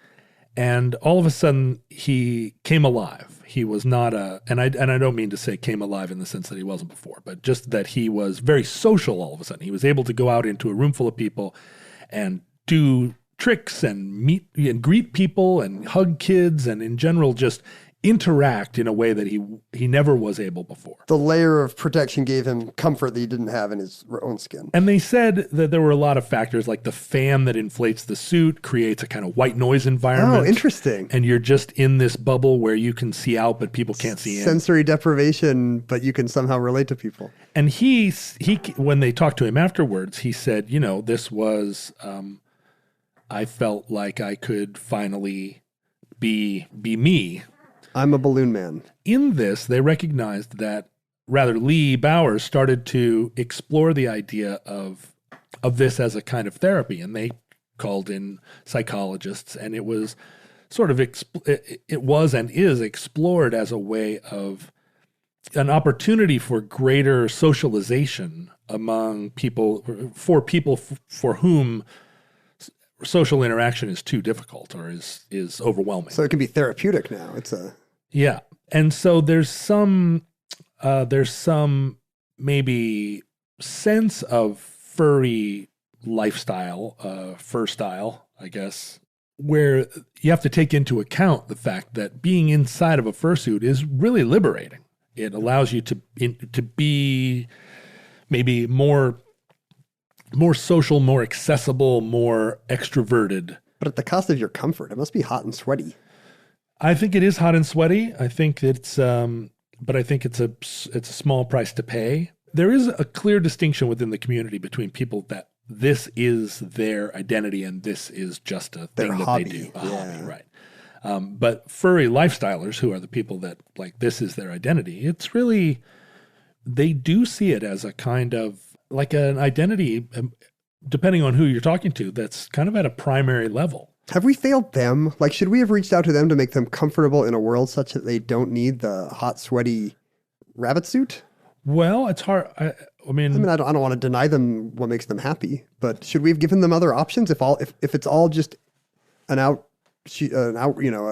and all of a sudden he came alive. He was not and I don't mean to say came alive in the sense that he wasn't before, but just that he was very social all of a sudden. He was able to go out into a room full of people and do tricks and meet and greet people and hug kids and in general just interact in a way that he never was able before. The layer of protection gave him comfort that he didn't have in his own skin. And they said that there were a lot of factors, like the fan that inflates the suit creates a kind of white noise environment. Oh, interesting. And you're just in this bubble where you can see out, but people can't see in. Sensory deprivation, but you can somehow relate to people. And he when they talked to him afterwards, he said, this was, I felt like I could finally be me. I'm a balloon man. In this, they recognized that Lee Bowers started to explore the idea of this as a kind of therapy, and they called in psychologists, and it was sort of it was and is explored as a way of an opportunity for greater socialization among people, for people for whom social interaction is too difficult or is overwhelming. So it can be therapeutic now. Yeah. And so there's some maybe sense of furry lifestyle, fur style, I guess, where you have to take into account the fact that being inside of a fursuit is really liberating. It allows you to be maybe more social, more accessible, more extroverted. But at the cost of your comfort, it must be hot and sweaty. I think it is hot and sweaty. I think it's, but I think it's a small price to pay. There is a clear distinction within the community between people that this is their identity and this is just a thing that they do. Hobby, right. But furry lifestylers, who are the people that like this is their identity, it's really, they do see it as a kind of like an identity, depending on who you're talking to, that's kind of at a primary level. Have we failed them? Like, should we have reached out to them to make them comfortable in a world such that they don't need the hot, sweaty rabbit suit? Well, it's hard. I mean, I don't want to deny them what makes them happy, but should we have given them other options if it's all just a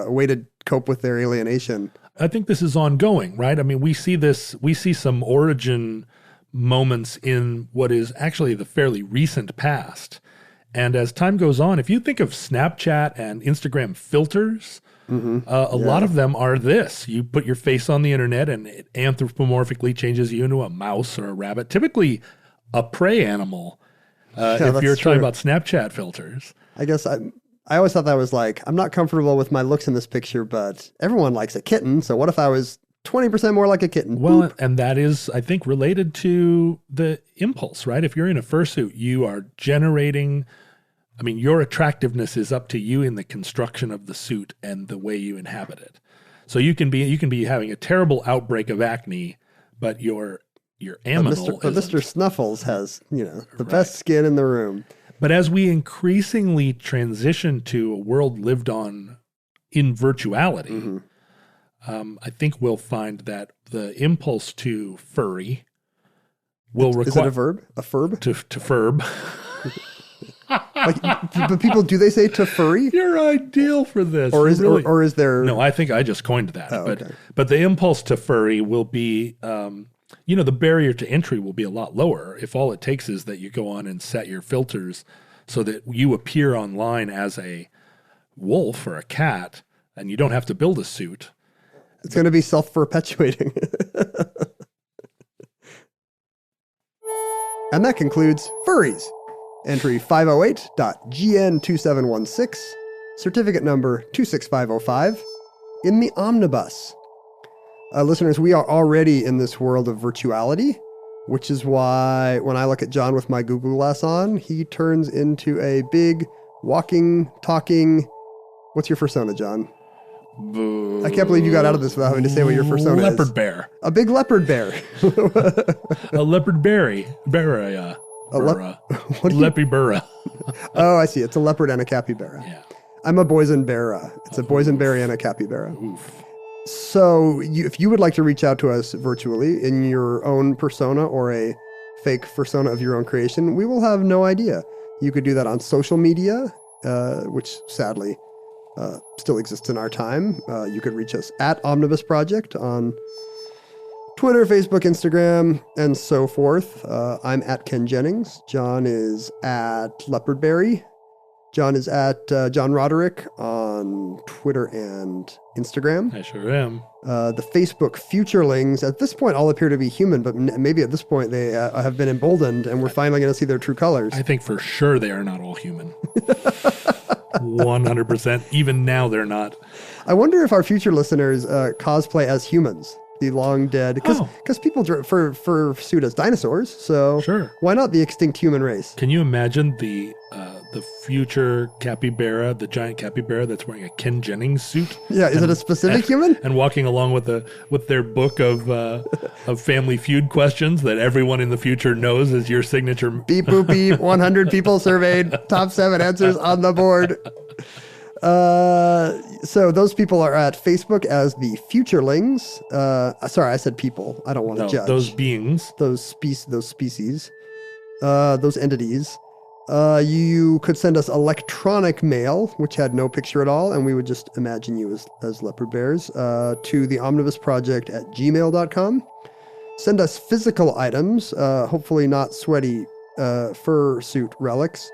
way to cope with their alienation? I think this is ongoing, right? I mean, we see some origin moments in what is actually the fairly recent past. And as time goes on, if you think of Snapchat and Instagram filters, a lot of them are this. You put your face on the internet and it anthropomorphically changes you into a mouse or a rabbit, typically a prey animal, if you're talking about Snapchat filters. I guess I always thought that was like, I'm not comfortable with my looks in this picture, but everyone likes a kitten. So what if I was 20% more like a kitten? Well, and that is, I think, related to the impulse, right? If you're in a fursuit, you are generating, I mean, your attractiveness is up to you in the construction of the suit and the way you inhabit it. So you can be having a terrible outbreak of acne, but your aminal but Mr. Snuffles has, the best skin in the room. But as we increasingly transition to a world lived on in virtuality, I think we'll find that the impulse to furry will require... Is it a verb? A furb? To furb. But people, do they say to furry? You're ideal for this. Or is there... No, I think I just coined that. Oh, okay. But the impulse to furry will be... the barrier to entry will be a lot lower if all it takes is that you go on and set your filters so that you appear online as a wolf or a cat and you don't have to build a suit. It's going to be self-perpetuating. And that concludes Furries. Entry 508.GN2716, certificate number 26505, in the omnibus. Listeners, we are already in this world of virtuality, which is why when I look at John with my Google Glass on, he turns into a big, walking, talking... What's your persona, John? I can't believe you got out of this without having to say what your persona is. Leopard bear. A big leopard bear. A leopard berry. Leppy burra. Oh, I see. It's a leopard and a capybara. Yeah. I'm a boysenberry. It's a boysenberry and a capybara. Oof. So if you would like to reach out to us virtually in your own persona or a fake persona of your own creation, we will have no idea. You could do that on social media, which sadly still exists in our time. You could reach us at Omnibus Project on Twitter, Facebook, Instagram, and so forth. I'm at Ken Jennings. John is at Leopardberry. John is at John Roderick on Twitter and Instagram. I sure am. The Facebook futurelings, at this point, all appear to be human, but maybe at this point they have been emboldened and we're finally going to see their true colors. I think for sure they are not all human. 100%. Even now they're not. I wonder if our future listeners cosplay as humans. The long dead, because people fursuit as dinosaurs, so sure. Why not the extinct human race? Can you imagine the future capybara, the giant capybara that's wearing a Ken Jennings suit? Yeah, is it a specific human? And walking along with their book of Family Feud questions that everyone in the future knows is your signature. Beep boop beep. 100 people surveyed. Top 7 answers on the board. So those people are at Facebook as the Futurelings. Sorry, I said people. I don't want to judge. Those beings. Those species. Those entities. You could send us electronic mail, which had no picture at all, and we would just imagine you as leopard bears, to the omnibusproject@gmail.com. Send us physical items, hopefully not sweaty fursuit relics,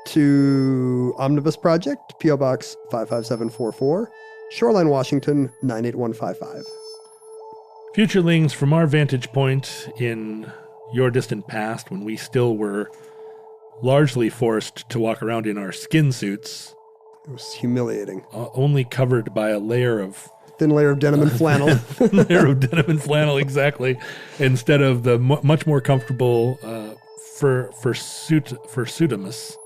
to Omnibus Project, P.O. Box 55744, Shoreline, Washington, 98155. Futurelings, from our vantage point in your distant past, when we still were largely forced to walk around in our skin suits. It was humiliating. Only covered by a layer of... Thin layer of denim and flannel. Thin layer of denim and flannel, exactly. Instead of the much more comfortable fursuitimus.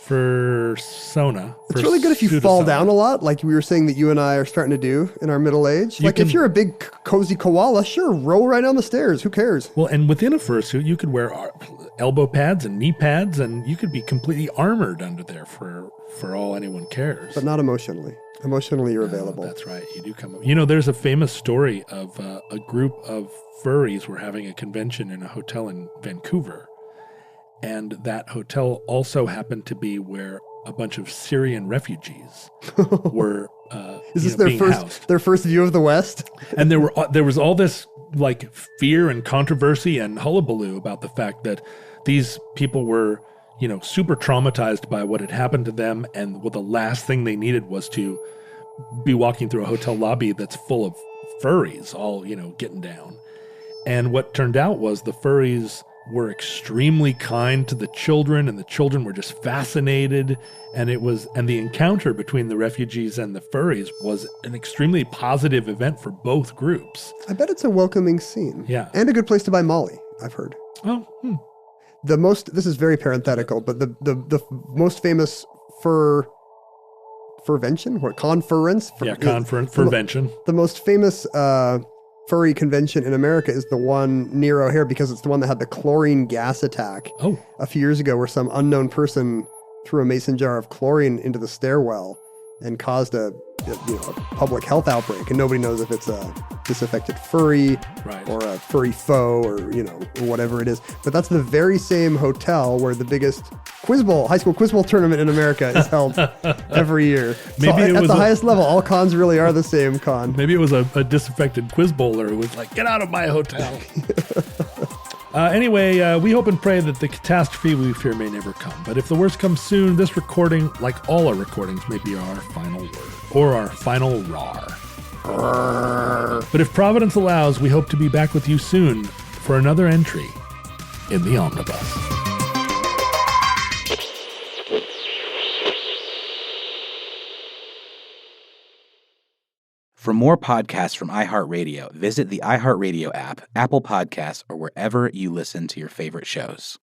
Fursona. It's really good if you fall down a lot, like we were saying that you and I are starting to do in our middle age. If you're a big cozy koala, sure, roll right down the stairs. Who cares? Well, and within a fursuit, you could wear elbow pads and knee pads, and you could be completely armored under there for all anyone cares. But not emotionally. Emotionally, you're Oh, available. that's right. You do come. There's a famous story of a group of furries were having a convention in a hotel in Vancouver. And that hotel also happened to be where a bunch of Syrian refugees were Is this being housed. their first view of the West? And there was all this like fear and controversy and hullabaloo about the fact that these people were, super traumatized by what had happened to them, and the last thing they needed was to be walking through a hotel lobby that's full of furries, all, getting down. And what turned out was the furries were extremely kind to the children, and the children were just fascinated. And the encounter between the refugees and the furries was an extremely positive event for both groups. I bet it's a welcoming scene. Yeah. And a good place to buy Molly, I've heard. Oh, This is very parenthetical, but the most famous furvention? What? Conference? Furvention. The most famous furry convention in America is the one near O'Hare, because it's the one that had the chlorine gas attack a few years ago, where some unknown person threw a mason jar of chlorine into the stairwell and caused a public health outbreak. And nobody knows if it's a disaffected furry or a furry foe or whatever it is. But that's the very same hotel where the biggest high school quiz bowl tournament in America is held every year. Maybe so at the highest level, all cons really are the same con. Maybe it was a disaffected quiz bowler who was like, "Get out of my hotel." Anyway, we hope and pray that the catastrophe we fear may never come. But if the worst comes soon, this recording, like all our recordings, may be our final word or our final roar. But if Providence allows, we hope to be back with you soon for another entry in the Omnibus. For more podcasts from iHeartRadio, visit the iHeartRadio app, Apple Podcasts, or wherever you listen to your favorite shows.